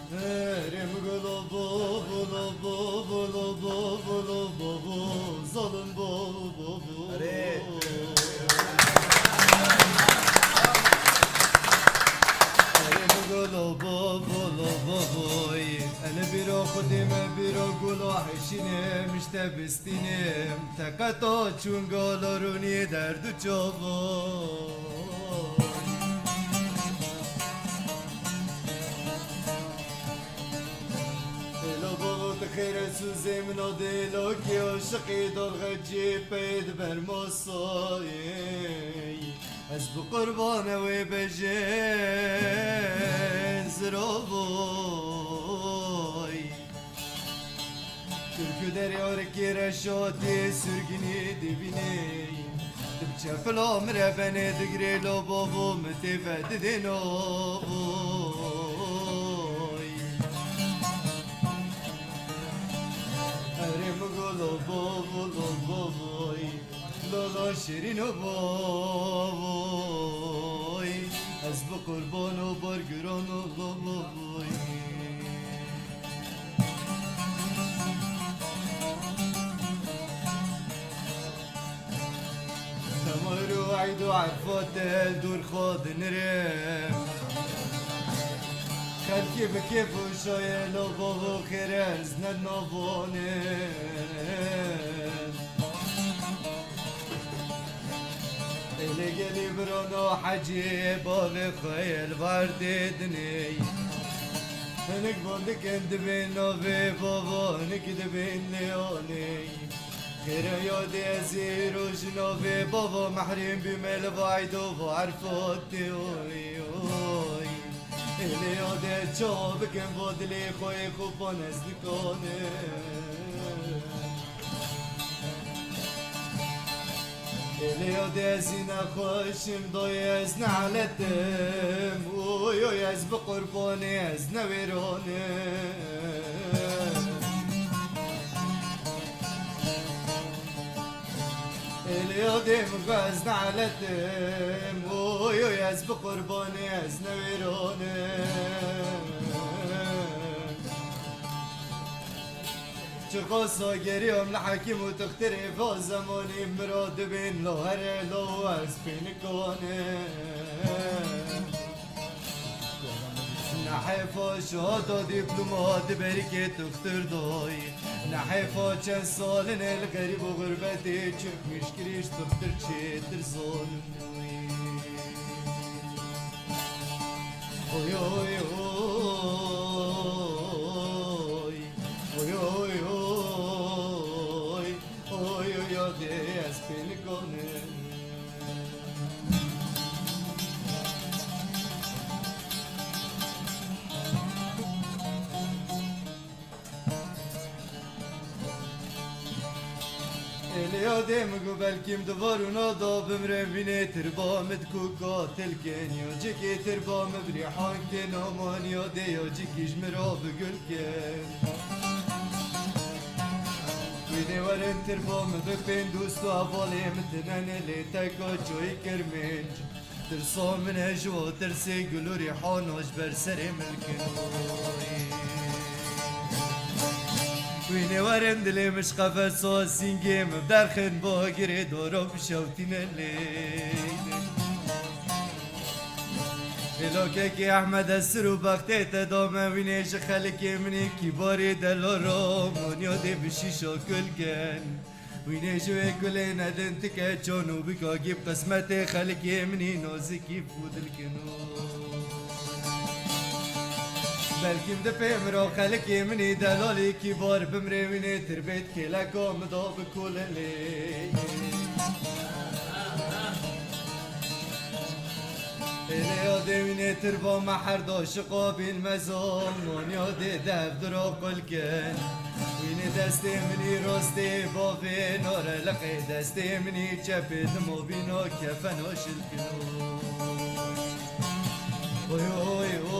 Erim gulu bu bulu bu bulu bu bulu bu bu Zalım bu bu bu Erim gulu bu bulu bu bu Ele biro kudime biro gulu hişinem işte bistinim Tekato çungoloruni derdu çobu خير سوزي من وديلوك يوشقي دول غجي بيد برموصاي أزب قربانة وبجين زروبوي تركو دري وركي رشوتي سرقني دبيني دبچه فلام ربني دقري لو بابو متفاد دينو لالا شیرین و بای از با قربان و برگران و بای تمر و عید و عرفات دور خود نرم خلکی بکیف و شایل و بابا خیر از ننوانه اللي قلي برونو حجيب وبخيل برددني نقبل لك انت بينو في بابا نكد بين ليوني خير يودي ازير وشنو في بابا محرم بميل بعيد وعرفوتي وي وي اللي يودي تشوفك نفض لي خوي خوبون ازدكوني اللي يوديزينا خوشم دو يزن علتم ويو يزب قربوني يزن ويروني اللي يوديم غزن علتم ويو يزب قربوني يزن ويروني چقاسا گریم لحکیم و تختری و زمانی مراد بین لو هر لو از بین کنه نحفا شهادا دیپلومات بری که تختر دای نحفا چند سالن الغریب و غربتی چک مشکریش تختر چه در ظالم اوی اوی اوی اليادم قبل كيم دفارنا ضاب مرميني تربا مدكو قاتل كن يوجيكي تربا مبريحان كن امان يادي يوجيكي جمرا بقل كن ويني ورن تربا مبقين دوستو عفالي متنن اللي تاكو جوي كرمنج ترصا من هجو ترسي قلو ريحان وجبر سري ملكنوي ويني ورم دلي مش قفل صوت سينجيم بدرخن باقري دورو بشوتين الليل إلوكي أحمد السرو بختيت دوما وينيش خلكي مني كباري دلورو مونيو دي بشيشو كل كان وينيش ويكولين هدنتك جونو بكا جيب قسمتي خلكي مني نوزكي فود الكنو بلكي مدفع مرو خلكي مني دلالي كبار بمري مني تربيت كلاكو مضو بكل اللي اللي يودي مني تربو محر داشقو بالمزون من يودي دف درو قل كن ويني دستي مني روستي بوفي نور لقي دستي مني جبي دمو بينو كفنوش الكنو وي وي وي